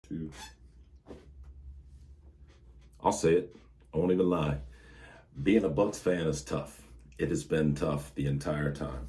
Two. I'll say it. I won't even lie. Being a Bucks fan is tough. It has been tough the entire time.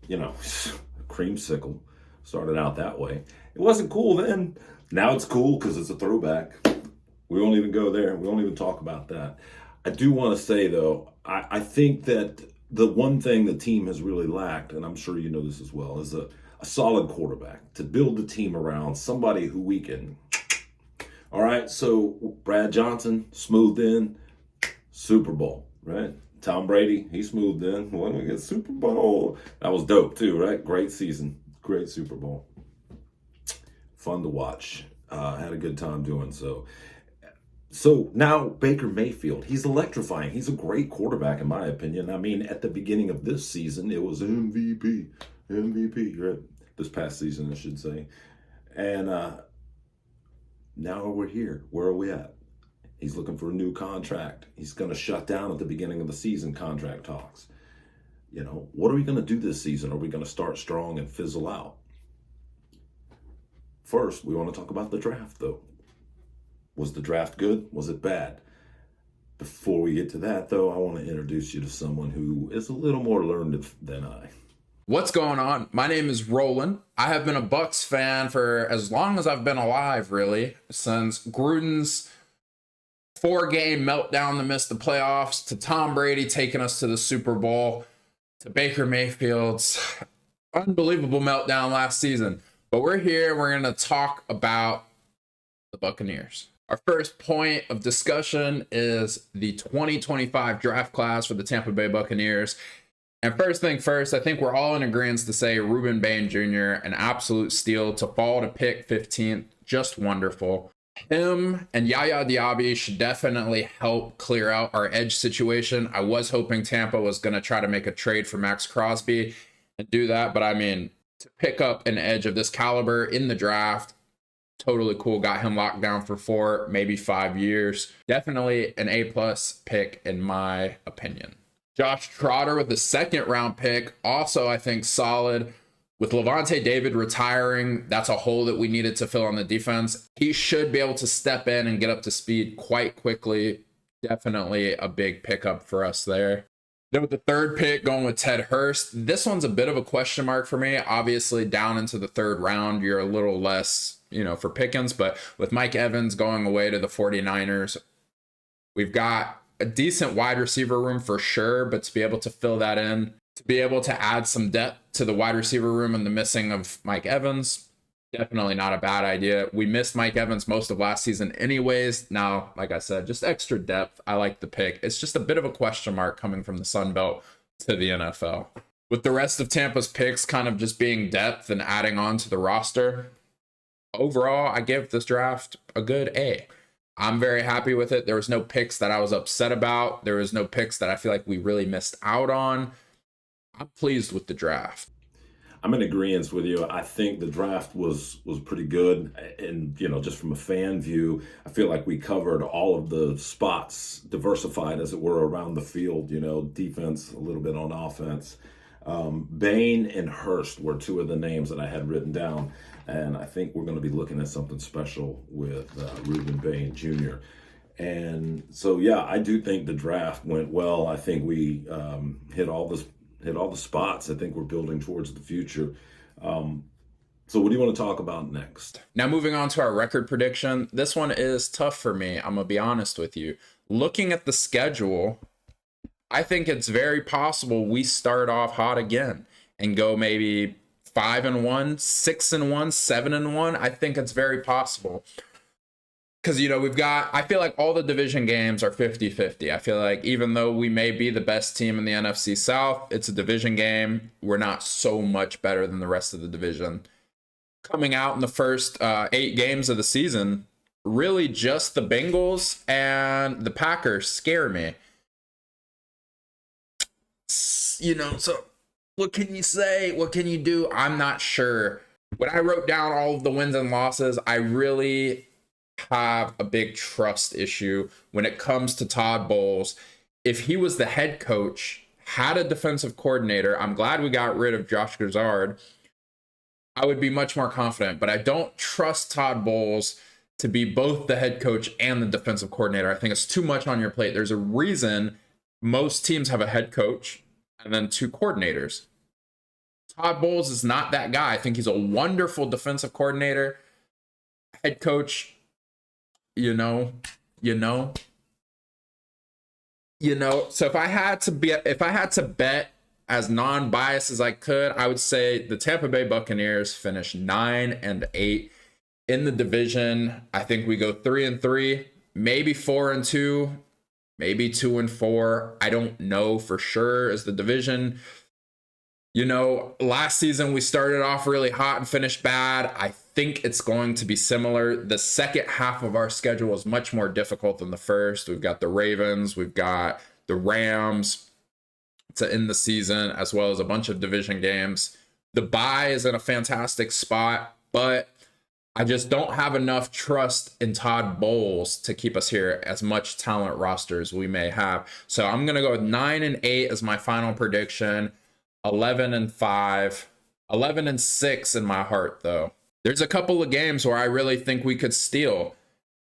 You know, creamsicle started out that way. It wasn't cool then. Now it's cool because it's a throwback. We won't even go there. We won't even talk about that. I do want to say, though, I think that the one thing the team has really lacked, and I'm sure you know this as well, is a solid quarterback to build the team around, somebody who we can. All right, so Brad Johnson, smoothed in, Super Bowl, right? Tom Brady, he smoothed in. When we get Super Bowl, that was dope too, right? Great season, great Super Bowl. Fun to watch. Had a good time doing so. So now Baker Mayfield, he's electrifying. He's a great quarterback, in my opinion. I mean, at the beginning of this season, it was MVP, right? This past season, I should say. And now we're here. Where are we at? He's looking for a new contract. He's going to shut down at the beginning of the season contract talks. You know, what are we going to do this season? Are we going to start strong and fizzle out? First, we want to talk about the draft, though. Was the draft good? Was it bad? Before we get to that, though, I want to introduce you to someone who is a little more learned than I. What's going on? My name is Roland. I have been a Bucks fan for as long as I've been alive, really, since Gruden's 4-game meltdown to miss the playoffs, to Tom Brady taking us to the Super Bowl, to Baker Mayfield's unbelievable meltdown last season. But we're here, we're going to talk about the Buccaneers. Our first point of discussion is the 2025 draft class for the Tampa Bay Buccaneers. And first thing first, I think we're all in agreement to say Rueben Bain Jr., an absolute steal to fall to pick 15th. Just wonderful. Him and Yaya Diaby should definitely help clear out our edge situation. I was hoping Tampa was going to try to make a trade for Max Crosby and do that. But I mean, to pick up an edge of this caliber in the draft, totally cool. Got him locked down for 4, maybe 5 years. Definitely an A+ pick in my opinion. Josh Trotter with the 2nd round pick. Also, I think solid. With Lavonte David retiring, that's a hole that we needed to fill on the defense. He should be able to step in and get up to speed quite quickly. Definitely a big pickup for us there. Then with the 3rd pick, going with Ted Hurst. This one's a bit of a question mark for me. Obviously, down into the 3rd round, you're a little less, for pickings. But with Mike Evans going away to the 49ers, we've got a decent wide receiver room for sure. But to be able to fill that in, to be able to add some depth to the wide receiver room and the missing of Mike Evans, definitely not a bad idea. We missed Mike Evans most of last season anyways. Now, like I said, just extra depth. I like the pick. It's just a bit of a question mark coming from the Sun Belt to the NFL. With the rest of Tampa's picks kind of just being depth and adding on to the roster, overall, I give this draft a good A. I'm very happy with it. There was no picks that I was upset about. There was no picks that I feel like we really missed out on. I'm pleased with the draft. I'm in agreement with you. I think the draft was pretty good. And, just from a fan view, I feel like we covered all of the spots, diversified as it were, around the field, defense, a little bit on offense. Bain and Hurst were 2 of the names that I had written down. And I think we're going to be looking at something special with Rueben Bain Jr. And so, yeah, I do think the draft went well. I think we hit all the spots. I think we're building towards the future. So what do you want to talk about next? Now, moving on to our record prediction. This one is tough for me. I'm going to be honest with you. Looking at the schedule, I think it's very possible we start off hot again and go maybe 5-1, 6-1, 7-1. I think it's very possible. Because, I feel like all the division games are 50-50. I feel like even though we may be the best team in the NFC South, it's a division game. We're not so much better than the rest of the division. Coming out in the first 8 games of the season, really just the Bengals and the Packers scare me. So what can you say? What can you do? I'm not sure. When I wrote down all of the wins and losses, I really have a big trust issue when it comes to Todd Bowles. If he was the head coach, had a defensive coordinator, I'm glad we got rid of Josh Gazard. I would be much more confident, but I don't trust Todd Bowles to be both the head coach and the defensive coordinator. I think it's too much on your plate. There's a reason most teams have a head coach and then two coordinators. Todd Bowles is not that guy. I think he's a wonderful defensive coordinator, head coach. You know. So if I had to bet as non-biased as I could, I would say the Tampa Bay Buccaneers finish 9-8 in the division. I think we go 3-3, maybe 4-2, maybe 2-4. I don't know for sure as the division. Last season we started off really hot and finished bad. I think it's going to be similar. The second half of our schedule is much more difficult than the first. We've got the Ravens, we've got the Rams to end the season, as well as a bunch of division games. The bye is in a fantastic spot, but I just don't have enough trust in Todd Bowles to keep us here, as much talent roster as we may have. So I'm going to go with 9-8 as my final prediction. 11-5, 11-6 in my heart, though. There's a couple of games where I really think we could steal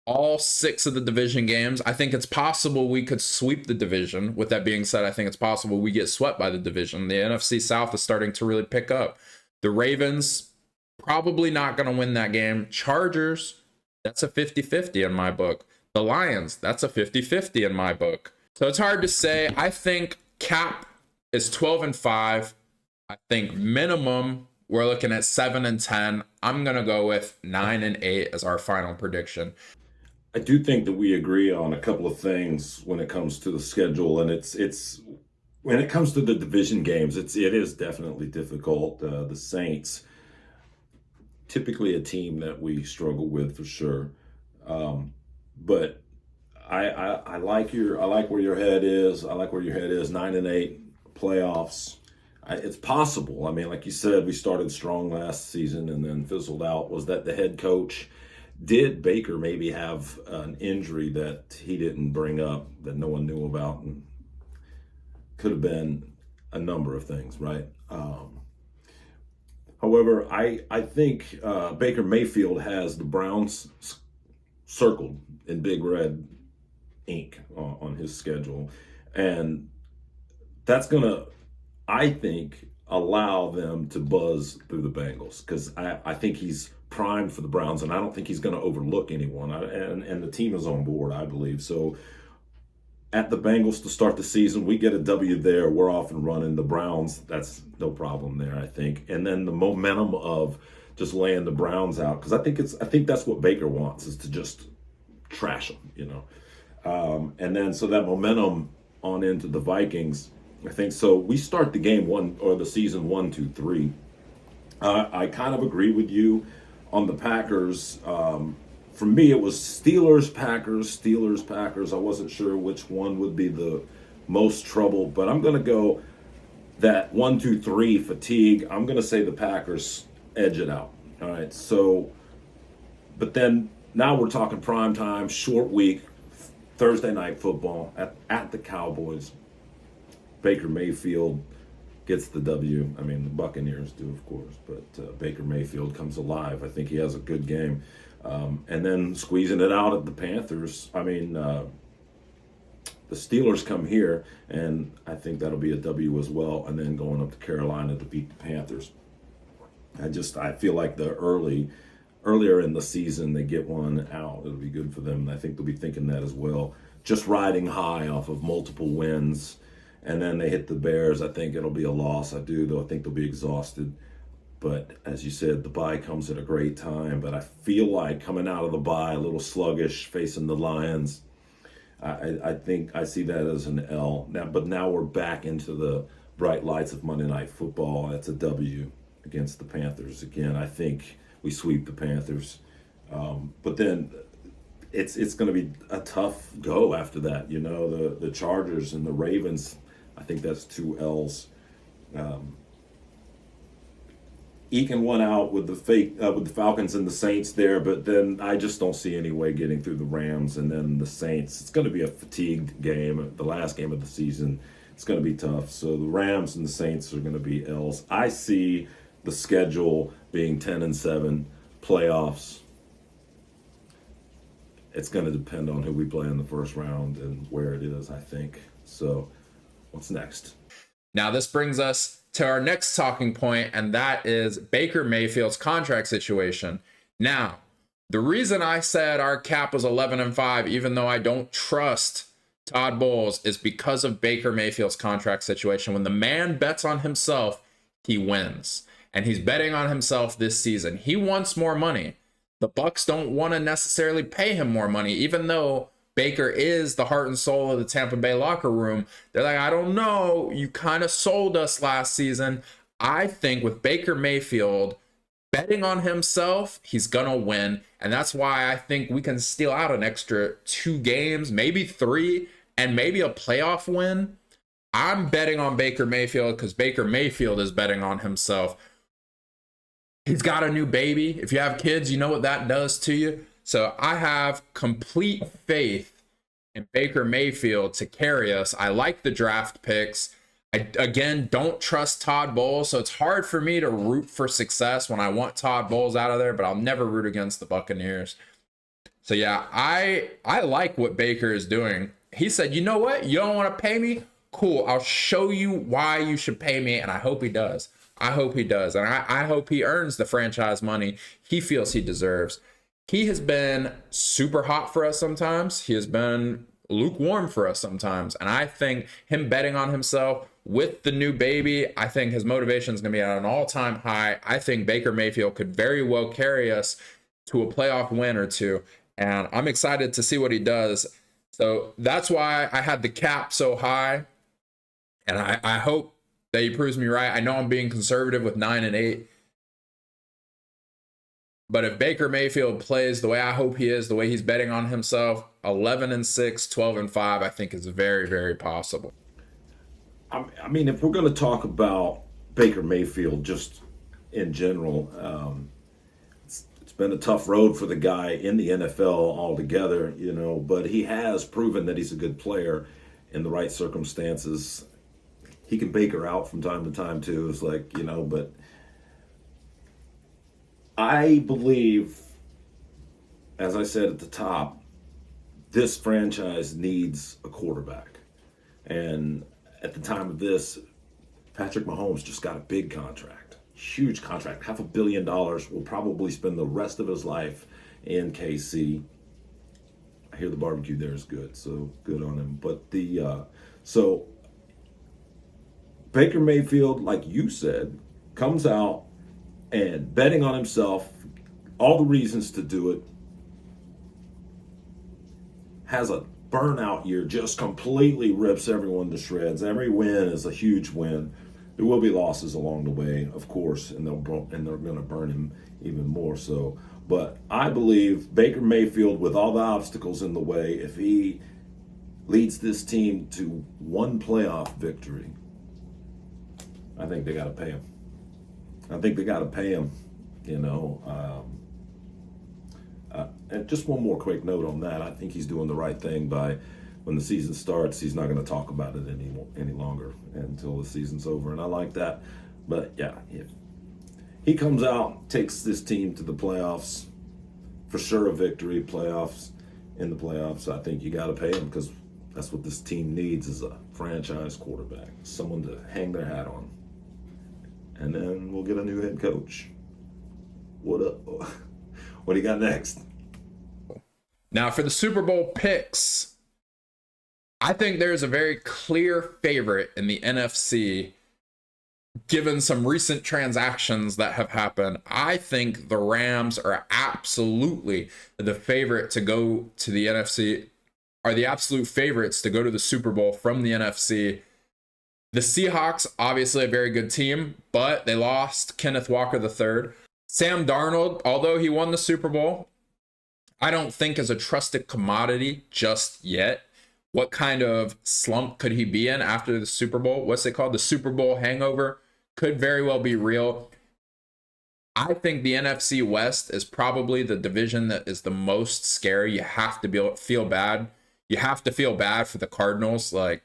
all 6 of the division games. I think it's possible we could sweep the division. With that being said, I think it's possible we get swept by the division. The NFC South is starting to really pick up. The Ravens, probably not going to win that game. Chargers, that's a 50-50 in my book. The Lions, that's a 50-50 in my book. So it's hard to say. I think cap is 12-5. I think minimum we're looking at 7-10. I'm going to go with 9-8 as our final prediction. I do think that we agree on a couple of things when it comes to the schedule, and it's when it comes to the division games, it is definitely difficult. The Saints, typically a team that we struggle with for sure, but I like where your head is. I like where your head is. 9-8 playoffs. It's possible. I mean, like you said, we started strong last season and then fizzled out. Was that the head coach? Did Baker maybe have an injury that he didn't bring up that no one knew about? And could have been a number of things, right? However, I think Baker Mayfield has the Browns circled in big red ink on his schedule. And that's going to, I think, allow them to buzz through the Bengals, because I think he's primed for the Browns, and I don't think he's going to overlook anyone. And the team is on board, I believe. So at the Bengals to start the season, we get a W there. We're off and running. The Browns, that's no problem there, I think. And then the momentum of just laying the Browns out, because I think that's what Baker wants, is to just trash them, and then so that momentum on into the Vikings. I think so. We start the game one, or the season 1, 2, 3. I kind of agree with you on the Packers. For me, it was Steelers, Packers. I wasn't sure which one would be the most trouble, but I'm going to go that 1, 2, 3 fatigue. I'm going to say the Packers edge it out. All right. So, but then now we're talking prime time, short week, Thursday night football at the Cowboys. Baker Mayfield gets the W. I mean, the Buccaneers do, of course, but Baker Mayfield comes alive. I think he has a good game. And then squeezing it out at the Panthers. I mean, the Steelers come here, and I think that'll be a W as well. And then going up to Carolina to beat the Panthers. I feel like earlier in the season, they get one out. It'll be good for them. And I think they'll be thinking that as well. Just riding high off of multiple wins. And then they hit the Bears. I think it'll be a loss. I do, though. I think they'll be exhausted. But as you said, the bye comes at a great time. But I feel like coming out of the bye, a little sluggish, facing the Lions, I think I see that as an L. Now we're back into the bright lights of Monday Night Football. That's a W against the Panthers. Again, I think we sweep the Panthers. But then it's going to be a tough go after that. The Chargers and the Ravens, I think that's 2 L's. Eking one out with the Falcons and the Saints there, but then I just don't see any way getting through the Rams and then the Saints. It's going to be a fatigued game, the last game of the season. It's going to be tough. So the Rams and the Saints are going to be L's. I see the schedule being 10-7, playoffs, it's going to depend on who we play in the first round and where it is, I think. So, what's next? Now, this brings us to our next talking point, and that is Baker Mayfield's contract situation. Now, the reason I said our cap was 11-5, even though I don't trust Todd Bowles, is because of Baker Mayfield's contract situation. When the man bets on himself, he wins. And he's betting on himself this season. He wants more money. The Bucs don't want to necessarily pay him more money, even though Baker is the heart and soul of the Tampa Bay locker room. They're like, I don't know. You kind of sold us last season. I think with Baker Mayfield betting on himself, he's going to win. And that's why I think we can steal out an extra 2 games, maybe 3, and maybe a playoff win. I'm betting on Baker Mayfield because Baker Mayfield is betting on himself. He's got a new baby. If you have kids, you know what that does to you. So I have complete faith in Baker Mayfield to carry us. I like the draft picks. I, again, don't trust Todd Bowles, so it's hard for me to root for success when I want Todd Bowles out of there, but I'll never root against the Buccaneers. So yeah, I like what Baker is doing. He said, you know what? You don't want to pay me? Cool. I'll show you why you should pay me, and I hope he does. I hope he does, and I hope he earns the franchise money he feels he deserves. He has been super hot for us sometimes. He has been lukewarm for us sometimes, and I think him betting on himself with the new baby, I think his motivation is going to be at an all-time high. I think Baker Mayfield could very well carry us to a playoff win or two, and I'm excited to see what he does. So that's why I had the cap so high, and I hope that he proves me right. I know I'm being conservative with 9-8. But if Baker Mayfield plays the way I hope he is, the way he's betting on himself, 11-6, 12-5, I think is very, very possible. I mean, if we're going to talk about Baker Mayfield just in general, it's been a tough road for the guy in the NFL altogether, you know, but he has proven that he's a good player in the right circumstances. He can Baker out from time to time, too. It's like, you know, but I believe, as I said at the top, this franchise needs a quarterback. And at the time of this, Patrick Mahomes just got a big contract, huge contract, $500 million. Will probably spend the rest of his life in KC. I hear the barbecue there is good, so good on him. But so Baker Mayfield, like you said, comes out and betting on himself, all the reasons to do it, has a burnout year, just completely rips everyone to shreds. Every win is a huge win. There will be losses along the way, of course, and they're going to burn him even more so. But I believe Baker Mayfield, with all the obstacles in the way, if he leads this team to one playoff victory, I think they got to pay him. You know. And just one more quick note on that. I think he's doing the right thing by, when the season starts, he's not going to talk about it any longer until the season's over. And I like that. But yeah, if he comes out, takes this team to the playoffs, for sure a victory, in the playoffs, I think you got to pay him, because that's what this team needs, is a franchise quarterback, someone to hang their hat on. And then we'll get a new head coach. What up? What do you got next? Now, for the Super Bowl picks, I think there's a very clear favorite in the NFC, given some recent transactions that have happened. I think the Rams are absolutely the favorite to go to the NFC, are the absolute favorites to go to the Super Bowl from the NFC. The Seahawks, obviously a very good team, but they lost Kenneth Walker III. Sam Darnold, although he won the Super Bowl, I don't think is a trusted commodity just yet. What kind of slump could he be in after the Super Bowl? What's it called? The Super Bowl hangover could very well be real. I think the NFC West is probably the division that is the most scary. You have to feel bad. You have to feel bad for the Cardinals. Like,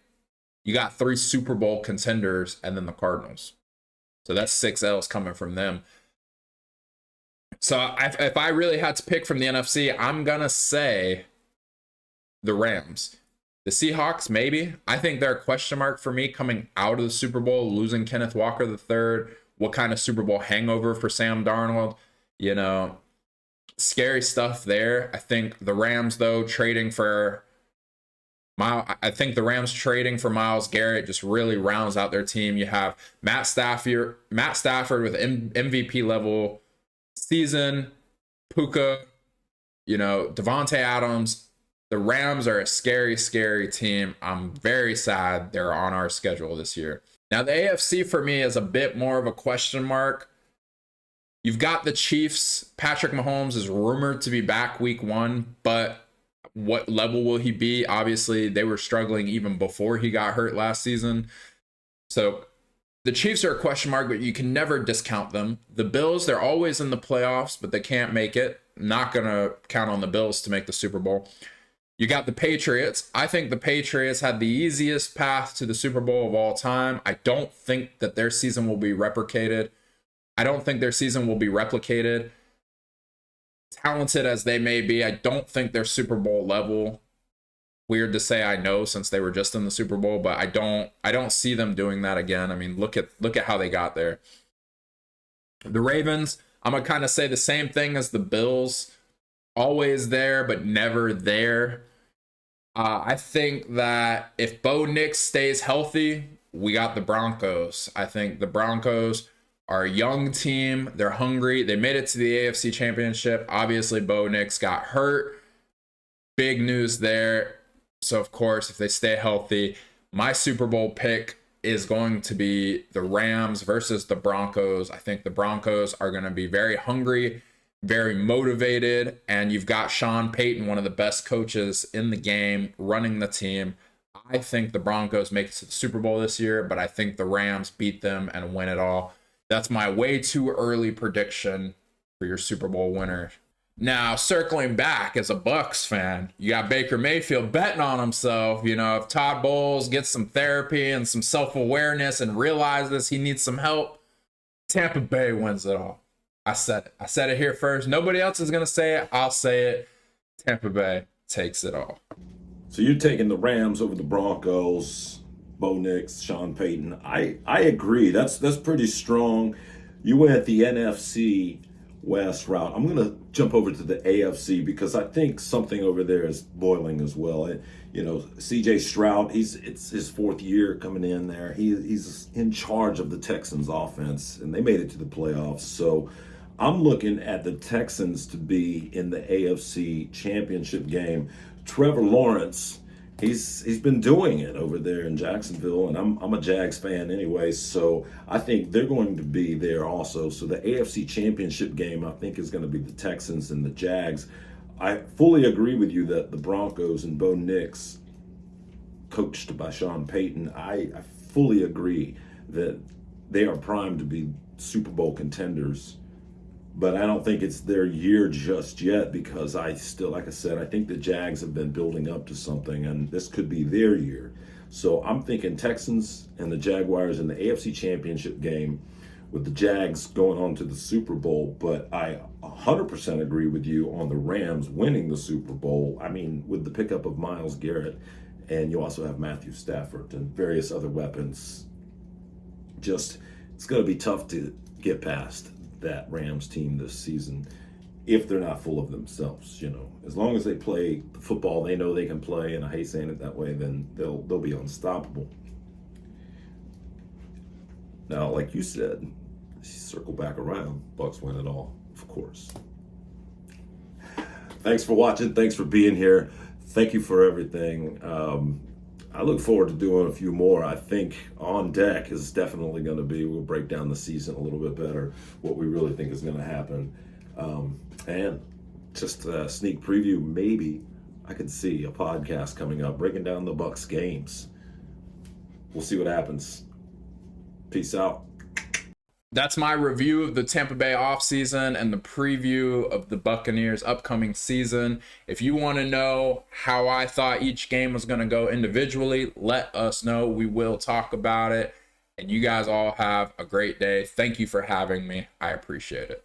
you got 3 Super Bowl contenders and then the Cardinals. So that's 6 L's coming from them. So if I really had to pick from the NFC, I'm going to say the Rams. The Seahawks, maybe. I think they're a question mark for me coming out of the Super Bowl, losing Kenneth Walker III. What kind of Super Bowl hangover for Sam Darnold? You know, scary stuff there. I think the Rams, though, trading for Myles Garrett just really rounds out their team. You have Matt Stafford with MVP level season, Puka, Devontae Adams. The Rams are a scary, scary team. I'm very sad they're on our schedule this year. Now, the AFC for me is a bit more of a question mark. You've got the Chiefs. Patrick Mahomes is rumored to be back week 1, but what level will he be? Obviously, they were struggling even before he got hurt last season. So the Chiefs are a question mark, but you can never discount them. The Bills, they're always in the playoffs, but they can't make it. Not going to count on the Bills to make the Super Bowl. You got the Patriots. I think the Patriots had the easiest path to the Super Bowl of all time. I don't think that their season will be replicated. Talented as they may be, I don't think they're Super Bowl level. Weird to say, I know, since they were just in the Super Bowl, but I don't see them doing that again. I mean, look at how they got there. The Ravens, I'm gonna kind of say the same thing as the Bills. Always there, but never there. I think that if Bo Nix stays healthy, we got the Broncos. I think the Broncos are a young team. They're hungry. They made it to the AFC Championship. Obviously, Bo Nix got hurt. Big news there. So, of course, if they stay healthy, my Super Bowl pick is going to be the Rams versus the Broncos. I think the Broncos are going to be very hungry, very motivated, and you've got Sean Payton, one of the best coaches in the game, running the team. I think the Broncos make it to the Super Bowl this year, but I think the Rams beat them and win it all. That's my way too early prediction for your Super Bowl winner. Now, circling back as a Bucs fan, you got Baker Mayfield betting on himself. If Todd Bowles gets some therapy and some self-awareness and realizes he needs some help, Tampa Bay wins it all. I said it here first. Nobody else is going to say it. I'll say it. Tampa Bay takes it all. So you're taking the Rams over the Broncos, Bo Nix, Sean Payton. I agree. That's pretty strong. You went the NFC West route. I'm going to jump over to the AFC because I think something over there is boiling as well. CJ Stroud, it's his 4th year coming in there. He's in charge of the Texans offense, and they made it to the playoffs. So I'm looking at the Texans to be in the AFC Championship game. Trevor Lawrence, he's been doing it over there in Jacksonville, and I'm a Jags fan anyway, so I think they're going to be there also. So the AFC Championship game, I think, is going to be the Texans and the Jags. I fully agree with you that the Broncos and Bo Nix, coached by Sean Payton, I fully agree that they are primed to be Super Bowl contenders. But I don't think it's their year just yet because I think the Jags have been building up to something, and this could be their year. So I'm thinking Texans and the Jaguars in the AFC Championship game with the Jags going on to the Super Bowl. But I 100% agree with you on the Rams winning the Super Bowl. I mean, with the pickup of Myles Garrett, and you also have Matthew Stafford and various other weapons. It's going to be tough to get past that Rams team this season if they're not full of themselves. As long as they play the football they know they can play, and I hate saying it that way, then they'll be unstoppable. Now, like you said, circle back around, Bucs win it all, of course. Thanks for watching. Thanks for being here. Thank you for everything. I look forward to doing a few more. I think On Deck is definitely going to be, we'll break down the season a little bit better, what we really think is going to happen. And just a sneak preview, maybe I could see a podcast coming up, breaking down the Bucs games. We'll see what happens. Peace out. That's my review of the Tampa Bay offseason and the preview of the Buccaneers' upcoming season. If you want to know how I thought each game was going to go individually, let us know. We will talk about it. And you guys all have a great day. Thank you for having me. I appreciate it.